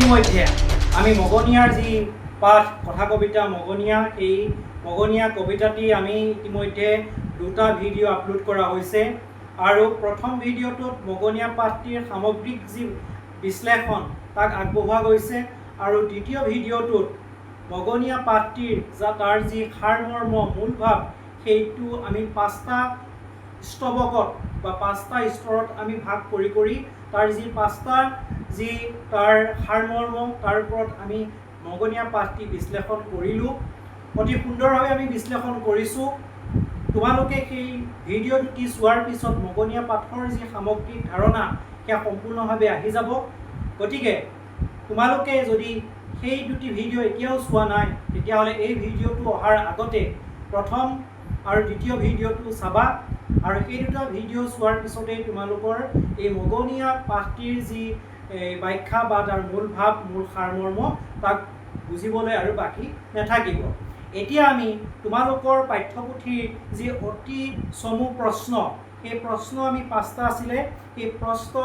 ইতিমধ্যে আমি মগনিয়াৰ যি পাঠ কথা কবিতা মগনিয়া এই মগনিয়া কবিতাটি আমি ইতিমধ্যে দুটা ভিডিঅ' আপলোড কৰা হৈছে আৰু প্ৰথম ভিডিঅ'টোত মগনিয়া পাঠটিৰ সামগ্ৰিক যি বিশ্লেষণ তাক আগবঢ়োৱা গৈছে আৰু দ্বিতীয় ভিডিঅ'টোত মগনিয়া পাঠটিৰ তাৰ যি সাৰমৰ্ম মূল ভাৱ সেইটো আমি পাঁচটা স্তৱকত বা পাঁচটা স্তৰত আমি ভাগ কৰি তাৰ যি পাঁচটা যি তাৰ সাৰমৰ্ম তাৰ ওপৰত আমি মগনিয়া পাঠটি বিশ্লেষণ কৰিলোঁ অতি সুন্দৰভাৱে আমি বিশ্লেষণ কৰিছোঁ তোমালোকে সেই ভিডিঅ' দুটি চোৱাৰ পিছত মগনিয়া পাঠৰ যি সামগ্ৰিক ধাৰণা সেয়া সম্পূৰ্ণভাৱে আহি যাব গতিকে তোমালোকে যদি সেই দুটি ভিডিঅ' এতিয়াও চোৱা নাই তেতিয়াহ'লে এই ভিডিঅ'টো অহাৰ আগতে প্ৰথম আৰু দ্বিতীয় ভিডিঅ'টো চাবা আৰু এই দুটা ভিডিঅ' চোৱাৰ পিছতেই তোমালোকৰ এই মগনিয়া পাঠটিৰ যি ব্যাখ্যা বা তাৰ মূল ভাৱ মূল সাৰমৰ্ম তাক বুজিবলৈ আৰু বাকী নাথাকিব এতিয়া আমি তোমালোকৰ পাঠ্যপুথিৰ যি অতি চমু প্ৰশ্ন সেই প্ৰশ্ন আমি পাঁচটা আছিলে সেই প্ৰশ্ন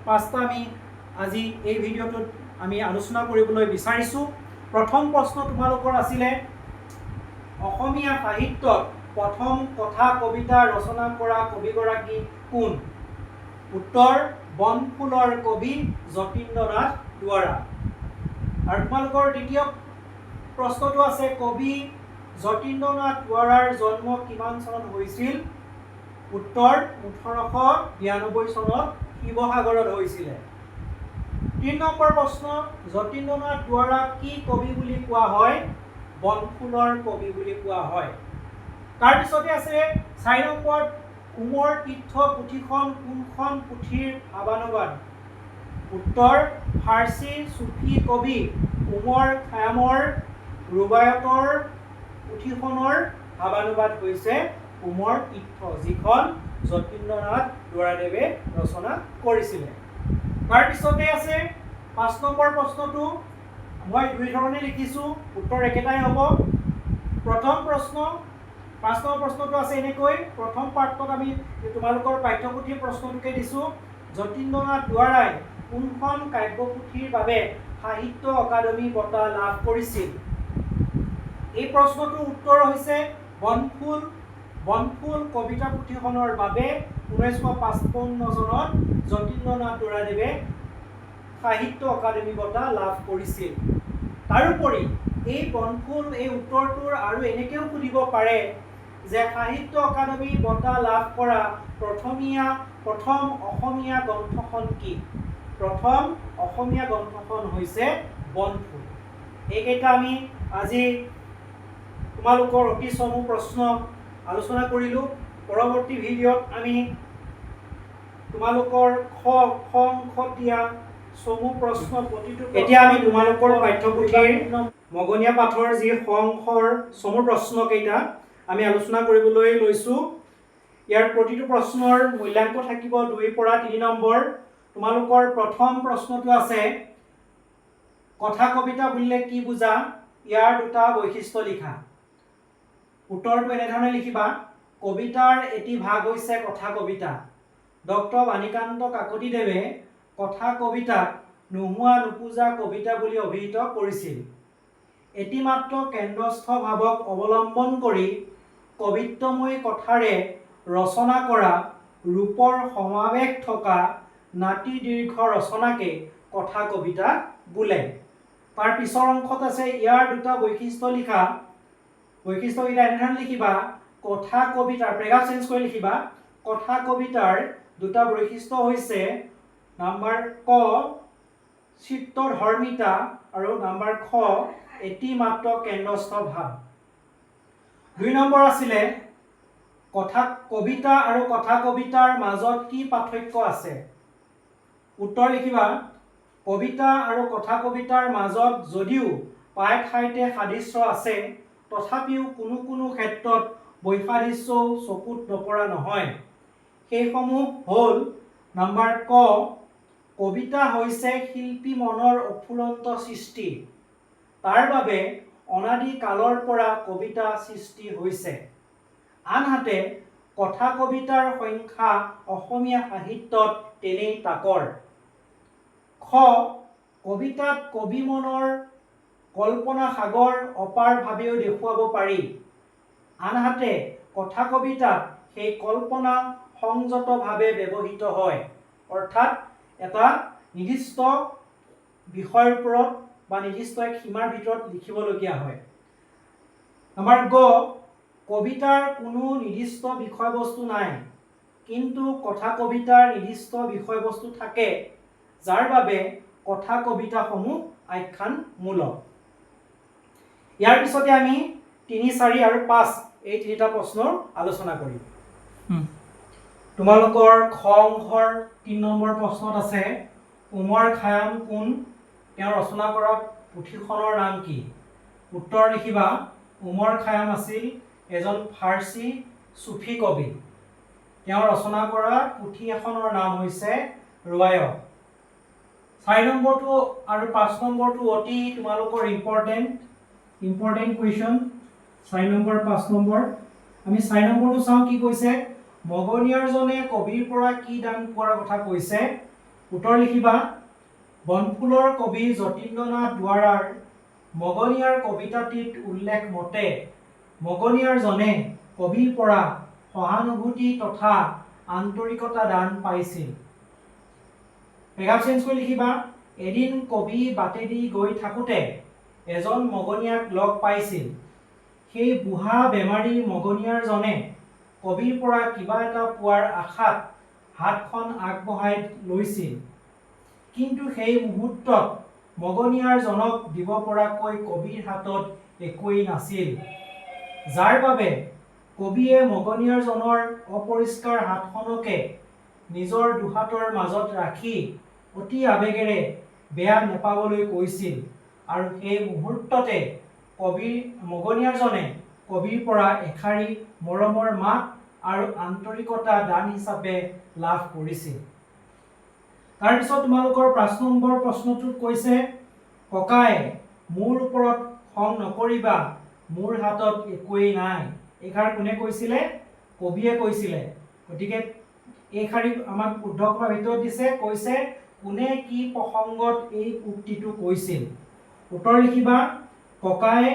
পাঁচটা আমি আজি এই ভিডিঅ'টোত আমি আলোচনা কৰিবলৈ বিচাৰিছোঁ প্ৰথম প্ৰশ্ন তোমালোকৰ আছিলে অসমীয়া সাহিত্যত প্ৰথম কথা কবিতা ৰচনা কৰা কবিগৰাকী কোন উত্তৰ বনফুলৰ কবি যতীন্দ্ৰনাথ দুৱৰা আৰু তোমালোকৰ দ্বিতীয় প্ৰশ্নটো আছে কবি যতীন্দ্ৰনাথ দুৱৰাৰ জন্ম কিমান চনত হৈছিল উত্তৰ 1892 চনত শিৱসাগৰত হৈছিলে 3 নম্বৰ প্ৰশ্ন যতীন্দ্ৰনাথ দুৱৰাক কি কবি বুলি কোৱা হয় বনফুলৰ কবি বুলি কোৱা হয় তাৰপিছতে আছে 4 নম্বৰ কুমৰ তীৰ্থ পুথিখন কোনখন পুথিৰ ভাৱানুবাদ উত্তৰ ফাৰ্চী চুফী কবি উমৰ খায়ামৰ ৰুবায়তৰ পুথিখনৰ ভাৱানুবাদ হৈছে কুমৰ তীৰ্থ যিখন যতীন্দ্ৰনাথ দুৱৰাদেৱে ৰচনা কৰিছিলে তাৰপিছতে আছে 5 নম্বৰ প্ৰশ্নটো মই দুই ধৰণে লিখিছোঁ উত্তৰ একেটাই হ'ব প্ৰথম প্ৰশ্ন 5 নম্বৰ প্ৰশ্নটো আছে এনেকৈ প্ৰথম পাৰ্টত আমি তোমালোকৰ পাঠ্যপুথিৰ প্ৰশ্নটোকে দিছোঁ যতীন্দ্ৰনাথ দুৱৰাই কোনখন কাব্যপুথিৰ বাবে সাহিত্য অকাডেমী বঁটা লাভ কৰিছিল এই প্ৰশ্নটোৰ উত্তৰ হৈছে বনফুল কবিতা পুথিখনৰ বাবে 1955 চনত যতীন্দ্ৰনাথ দুৱৰাদেৱে সাহিত্য অকাডেমী বঁটা লাভ কৰিছিল তাৰোপৰি এই বনফুল এই উত্তৰটোৰ আৰু এনেকৈও সুধিব পাৰে যে সাহিত্য অকাডেমী বঁটা লাভ কৰা প্ৰথম অসমীয়া গ্ৰন্থখন কি প্ৰথম অসমীয়া গ্ৰন্থখন হৈছে বনফুল এইকেইটা আমি আজি তোমালোকৰ অতি চমু প্ৰশ্ন আলোচনা কৰিলোঁ পৰৱৰ্তী ভিডিঅ'ত আমি তোমালোকৰ খ অংশ দিয়া চমু প্ৰশ্ন প্ৰতিটো এতিয়া আমি তোমালোকৰ পাঠ্যপুথিৰ মগনিয়া পাঠৰ যি অংশৰ চমু প্ৰশ্নকেইটা আমি আলোচনা কৰিবলৈ লৈছোঁ ইয়াৰ প্ৰতিটো প্ৰশ্নৰ মূল্যাংক থাকিব 2 পৰা 3 নম্বৰ তোমালোকৰ প্ৰথম প্ৰশ্নটো আছে কথা কবিতা বুলিলে কি বুজা ইয়াৰ দুটা বৈশিষ্ট্য লিখা উত্তৰটো এনেধৰণে লিখিবা কবিতাৰ এটি ভাগ হৈছে কথা কবিতা ডক্টৰ বাণীকান্ত কাকতিদেৱে কথা কবিতাক নোহোৱা নোপোজা কবিতা বুলি অভিহিত কৰিছিল এটি মাত্ৰ কেন্দ্ৰস্থ ভাৱক অৱলম্বন কৰি কবিত্বময় কথাৰে ৰচনা কৰা ৰূপৰ সমাৱেশ থকা নাতি দীৰ্ঘ ৰচনাকে কথা কবিতা বোলে তাৰ পিছৰ অংশত আছে ইয়াৰ দুটা বৈশিষ্ট্য লিখা বৈশিষ্ট্যকেইটা এনেধৰণে লিখিবা কথা কবিতাৰ প্ৰেগা চেঞ্জ কৰি লিখিবা কথা কবিতাৰ দুটা বৈশিষ্ট্য হৈছে নাম্বাৰ ক চিত্তধৰ্মিতা আৰু নাম্বাৰ খ এটি মাত্ৰ কেন্দ্ৰস্থ ভাৱ 2 নম্বৰ আছিলে কথা কবিতা আৰু কথা কবিতাৰ মাজত কি পাৰ্থক্য আছে উত্তৰ লিখিবা কবিতা আৰু কথা কবিতাৰ মাজত যদিও প্ৰায় ঠাইতে সাদৃশ্য আছে তথাপিও কোনো ক্ষেত্ৰত বৈসাদৃশ্যও চকুত নপৰা নহয় সেইসমূহ হ'ল নাম্বাৰ ক কবিতা হৈছে শিল্পী মনৰ অফুৰন্ত সৃষ্টি তাৰ বাবে অনাদি কালৰ পৰা কবিতা সৃষ্টি হৈছে আনহাতে কথা কবিতাৰ সংখ্যা অসমীয়া সাহিত্যত তেনেই তাকৰ খ কবিতাত কবি মনৰ কল্পনা সাগৰ অপাৰভাৱেও দেখুৱাব পাৰি। আনহাতে কথা কবিতাত সেই কল্পনা সংযতভাৱে ব্যৱহৃত হয়, অৰ্থাৎ এটা নিৰ্দিষ্ট বিষয়ৰ ওপৰত বা নিৰ্দিষ্ট এক সীমাৰ ভিতৰত লিখিবলগীয়া হয়। আমাৰ গ, কবিতাৰ কোনো নিৰ্দিষ্ট বিষয়বস্তু নাই, কিন্তু কথা কবিতাৰ নিৰ্দিষ্ট বিষয়বস্তু থাকে, যাৰ বাবে কথা কবিতাসমূহ আখ্যানমূলক। ইয়াৰ পিছতে আমি 3, 4 আৰু 5 এই তিনিটা প্ৰশ্নৰ আলোচনা কৰিম। তোমালোকৰ খ অংশৰ 3 নম্বৰ প্ৰশ্নত আছে, উমৰ খায়াম কোন? তেওঁ ৰচনা কৰা পুথিখনৰ নাম কি? উত্তৰ লিখিবা, উমৰ খায়াম আছিল এজন ফাৰ্চী চুফী কবি। তেওঁ ৰচনা কৰা পুথি এখনৰ নাম হৈছে ৰুৱায়ত। 4 নম্বৰটো আৰু 5 নম্বৰটো অতি তোমালোকৰ ইম্পৰ্টেণ্ট কুৱেশ্যন। 4 number 5 number. আমি 4 নম্বৰটো চাওঁ, কি কৈছে? মগনিয়াৰজনে কবিৰ পৰা কি দান পোৱাৰ কথা কৈছে? উত্তৰ লিখিবা, বনফুলৰ কবি যতীন্দ্ৰনাথ দুৱৰাৰ মগনিয়াৰ কবিতাটিত উল্লেখ মতে মগনিয়াৰজনে কবিৰ পৰা সহানুভূতি তথা আন্তৰিকতা দান পাইছিল। পেগাপ চেঞ্জ কৰি লিখিবা, এদিন কবি বাটেদি গৈ থাকোঁতে এজন মগনিয়াক লগ পাইছিল। সেই বুঢ়া বেমাৰী মগনিয়াৰজনে কবিৰ পৰা কিবা এটা পোৱাৰ আশাত হাতখন আগবঢ়াই লৈছিল, কিন্তু সেই মুহূৰ্তত মগনিয়াৰজনক দিব পৰাকৈ কবিৰ হাতত একোৱেই নাছিল, যাৰ বাবে কবিয়ে মগনিয়াৰজনৰ অপৰিষ্কাৰ হাতখনকে নিজৰ দুহাতৰ মাজত ৰাখি অতি আবেগেৰে বেয়া নেপাবলৈ কৈছিল, আৰু সেই মুহূৰ্ততে মগনিয়াৰজনে কবিৰ পৰা এষাৰি মৰমৰ মাত আৰু আন্তৰিকতা দান হিচাপে লাভ কৰিছিল। তাৰপিছত তোমালোকৰ 5 নম্বৰ প্ৰশ্নটোত কৈছে, ককাই মোৰ ওপৰত খং নকৰিবা, মোৰ হাতত একোৱেই নাই। এইষাৰ কোনে কৈছিলে? কবিয়ে কৈছিলে। গতিকে এইষাৰি আমাক শুদ্ধ কৰাৰ ভিতৰত দিছে, কৈছে কোনে কি প্ৰসংগত এই উক্তিটো কৈছিল? উত্তৰ লিখিবা, ককাই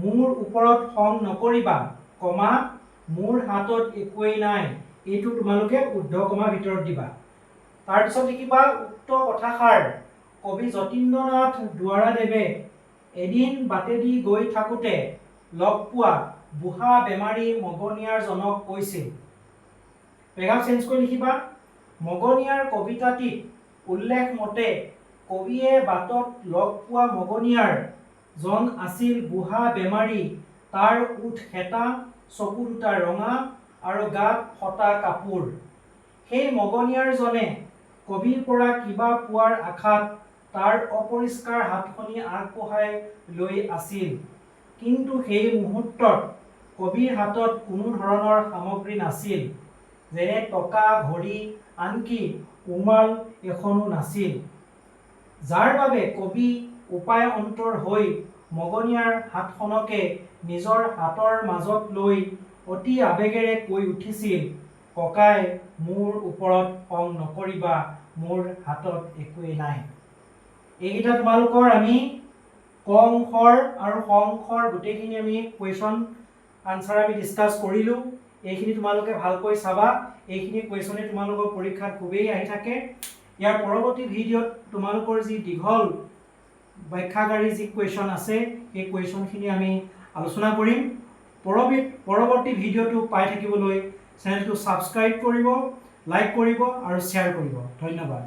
মোৰ ওপৰত খং নকৰিবা, কমা মোৰ হাতত একোৱেই নাই। এইটো তোমালোকে শুদ্ধ কমাৰ ভিতৰত দিবা। তাৰপিছত লিখিবা, উক্ত কথাষাৰ কবি যতীন্দ্ৰনাথ দুৱৰাদেৱে এদিন বাটেদি গৈ থাকোঁতে লগ পোৱা বুঢ়া বেমাৰী মগনিয়াৰজনক কৈছিল। পেগাপ চেঞ্জ কৰি লিখিবা, মগনিয়াৰ কবিতাটিত উল্লেখ মতে কবিয়ে বাটত লগ পোৱা মগনিয়াৰ জন আছিল বুঢ়া বেমাৰী, তাৰ ওঠ হেতা, চকু দুটা ৰঙা আৰু গাত ফটা কাপোৰ। সেই মগনিয়াৰজনে কবিৰ পৰা কিবা পোৱাৰ আশাত তাৰ অপৰিষ্কাৰ হাতখনি আগবঢ়াই লৈ আছিল, কিন্তু সেই মুহূৰ্তত কবিৰ হাতত কোনো ধৰণৰ সামগ্ৰী নাছিল, যেনে টকা, ঘড়ী, আনকি ৰুমাল এখনো নাছিল, যাৰ বাবে কবি উপায় অন্তৰ হৈ মগনিয়াৰ হাতখনকে নিজৰ হাতৰ মাজত লৈ অতি আবেগেৰে কৈ উঠিছিল, ককাই মোৰ ওপৰত খং নকৰিবা, মোৰ হাতত একোৱেই নাই। এইকেইটা তোমালোকৰ আমি ক অংশৰ আৰু খ অংশৰ গোটেইখিনি আমি কুৱেশ্যন আনচাৰ আমি ডিছকাছ কৰিলোঁ। এইখিনি তোমালোকে ভালকৈ চাবা। এইখিনি কুৱেশ্যনে তোমালোকৰ পৰীক্ষাত খুবেই আহি থাকে। ইয়াৰ পৰৱৰ্তী ভিডিঅ'ত তোমালোকৰ যি দীঘল ব্যাখ্যাকাৰী যি কুৱেশ্যন আছে, সেই কুৱেশ্যনখিনি আমি আলোচনা কৰিম। পৰৱৰ্তী ভিডিঅ'টো পাই থাকিবলৈ চেনেলটো ছাবস্ক্ৰাইব কৰিব, লাইক কৰিব আৰু শ্বেয়াৰ কৰিব। ধন্যবাদ।